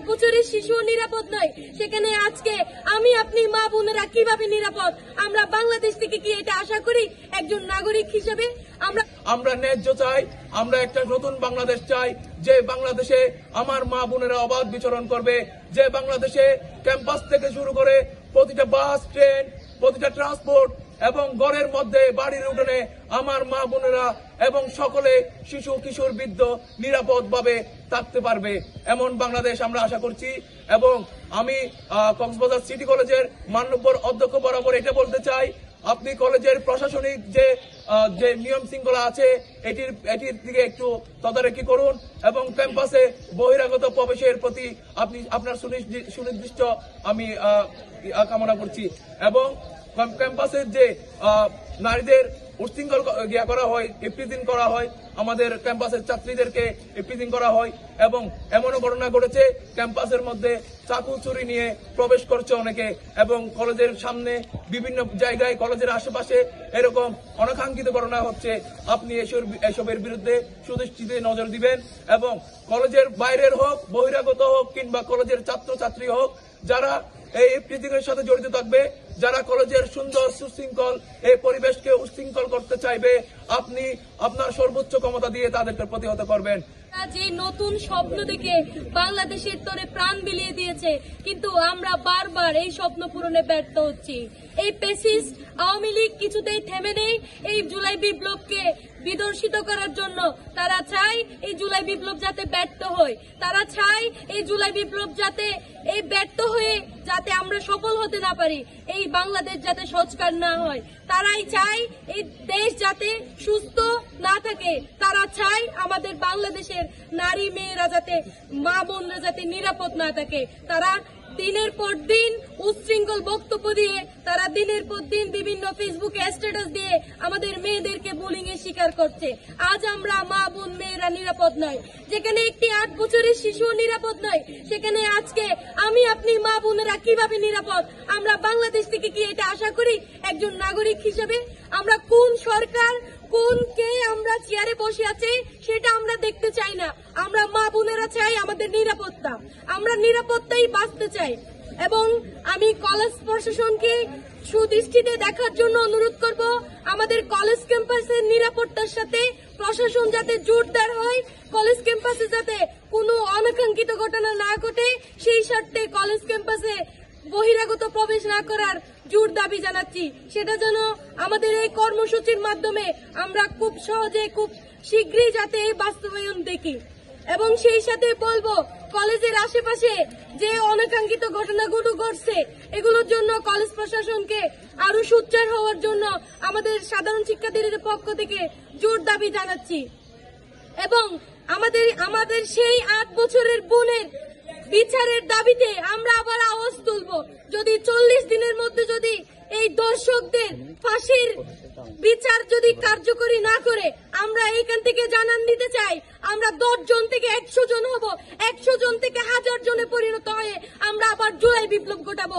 বছরের শিশু নিরাপদ নয়, সেখানে আজকে আমি আপনি মা বোনেরা কিভাবে নিরাপদ? আমরা বাংলাদেশ থেকে কি এটা আশা করি একজন নাগরিক হিসেবে? আমরা ন্যায্য চাই, আমরা একটা নতুন বাংলাদেশ চাই, যে বাংলাদেশে আমার মা বোনেরা অবাধ বিচরণ করবে, যে বাংলাদেশে ক্যাম্পাস থেকে শুরু করে প্রতিটা বাস, ট্রেন, প্রতিটা ট্রান্সপোর্ট এবং ঘরের মধ্যে, বাড়ির উঠোনে আমার মা বোনেরা এবং সকলে, শিশু কিশোর বৃদ্ধ নিরাপদভাবে থাকতে পারবে, এমন বাংলাদেশ আমরা আশা করছি। এবং আমি কক্সবাজার সিটি কলেজের মাননীয় অধ্যক্ষ বরাবর এটা বলতে চাই, আপনি কলেজের প্রশাসনিক যে নিয়ম শৃঙ্খলা আছে এটির দিকে একটু তদারকি করুন এবং ক্যাম্পাসে বহিরাগত প্রবেশের প্রতি আপনি আপনার সুনির্দিষ্ট আমি কামনা করছি। এবং ক্যাম্পাসের যে নারীদের উচ্ছৃঙ্খল করা হয়, ইফটিজিং করা হয়, আমাদের ক্যাম্পাসের ছাত্রীদেরকে ইফটিজিং করা হয় এবং এমনও ঘটনা ঘটেছে ক্যাম্পাসের মধ্যে চাকু ছুরি নিয়ে প্রবেশ করছে অনেকে, এবং কলেজের সামনে বিভিন্ন জায়গায়, কলেজের আশেপাশে এরকম অনাকাঙ্ক্ষিত ঘটনা হচ্ছে। আপনি এসবের বিরুদ্ধে সুদৃষ্টিতে নজর দিবেন এবং কলেজের বাইরের হোক, বহিরাগত হোক কিংবা কলেজের ছাত্রছাত্রী হোক, যারা এই ইফটিজিং এর সাথে জড়িত থাকবে, যারা কলেজের সুন্দর সুশৃঙ্খল এই পরিবেশকে উশৃঙ্খল করতে চাইবে, আপনি আপনার সর্বোচ্চ ক্ষমতা দিয়ে তাদেরকে প্রতিহত করবেন। যে নতুন স্বপ্ন দেখে বাংলাদেশের তরে প্রাণ বিলিয়ে দিয়েছে, কিন্তু আমরা বারবার এই স্বপ্ন পূরণে ব্যর্থ হচ্ছি। এই ফ্যাসিস্ট আওয়ামী লীগ কিছুতেই থেমে নেই। এই জুলাই বিপ্লবকে বিদর্শিত করার জন্য তারা চায় এই জুলাই বিপ্লব যাতে ব্যর্থ হয়, তারা চায় এই জুলাই বিপ্লব যাতে এই ব্যর্থ হয়ে যাতে আমরা সফল হতে না পারি, এই বাংলাদেশ যাতে সংস্কার না হয়। তারাই চায় এই দেশ যাতে সুস্থ না থাকে, তারা চায় আমাদের বাংলাদেশের নারী মেয়েরা যাতে, মা বোনরা যাতে নিরাপদ না থাকে। তারা দিনের পর দিন উচ্ছৃঙ্খল বক্তব্য দিয়ে, তারা দিনের পর দিন বিভিন্ন ফেসবুকে স্ট্যাটাস দিয়ে আমাদের মেয়েদেরকে বুলিং এর শিকার করছে। আজ আমরা মা বোন মেয়েরা নিরাপদ নয়, যেখানে একটি 8 বছরের শিশু নিরাপদ নয়, সেখানে আজকে আমি আপনি মা বোনেরা কিভাবে নিরাপদ? আমরা বাংলাদেশ থেকে কি এটা আশা করি একজন নাগরিক হিসেবে? আমরা কোন সরকার, কোন কে আমরা চেয়ারে বসে আছে সেটা আমরা দেখতে চাই না। আমরা মা বোনেরা চাই আমাদের নিরাপত্তা, আমরা নিরাপত্তাই বাঁচতে চাই। এবং আমি কলেজ প্রশাসনকে সুদৃষ্টিতে দেখার জন্য অনুরোধ করব, আমাদের কলেজ ক্যাম্পাসের নিরাপত্তার সাথে প্রশাসন যাতে জোরদার হয়, কলেজ ক্যাম্পাসে যাতে কোনো অনাকাঙ্ক্ষিত ঘটনা না ঘটে, সেই স্বার্থে কলেজ ক্যাম্পাসে বহিরাগত প্রবেশ না করার জোর দাবি জানাচ্ছি। সেটা যেন আমাদের এই কর্মসূচির মাধ্যমে আমরা খুব সহজে, খুব শীঘ্রই যাতে এই বাস্তবায়ন দেখি। এবং সেই সাথে বলবো, কলেজের আশেপাশে যে অনাকাঙ্ক্ষিত ঘটনাগুলো ঘটছে, এগুলোর জন্য কলেজ প্রশাসনকে আরো সোচ্চার হওয়ার জন্য আমাদের সাধারণ শিক্ষার্থীদের পক্ষ থেকে জোর দাবি জানাচ্ছি। এবং আমাদের সেই 8 বছরের বোনের বিচারের দাবিতে আমরা আবার আওয়াজ তুলব। যদি 40 দিনের মধ্যে যদি এই দর্শকদের ফাঁসির বিচার যদি কার্যকরী না করে, আমরা এইখান থেকে জানান দিতে চাই, আমরা 10 জন থেকে 100 জন হব, 100 জন থেকে 1000 জনে পরিণত হয়ে আমরা আবার জুলাই বিপ্লব ঘটাবো।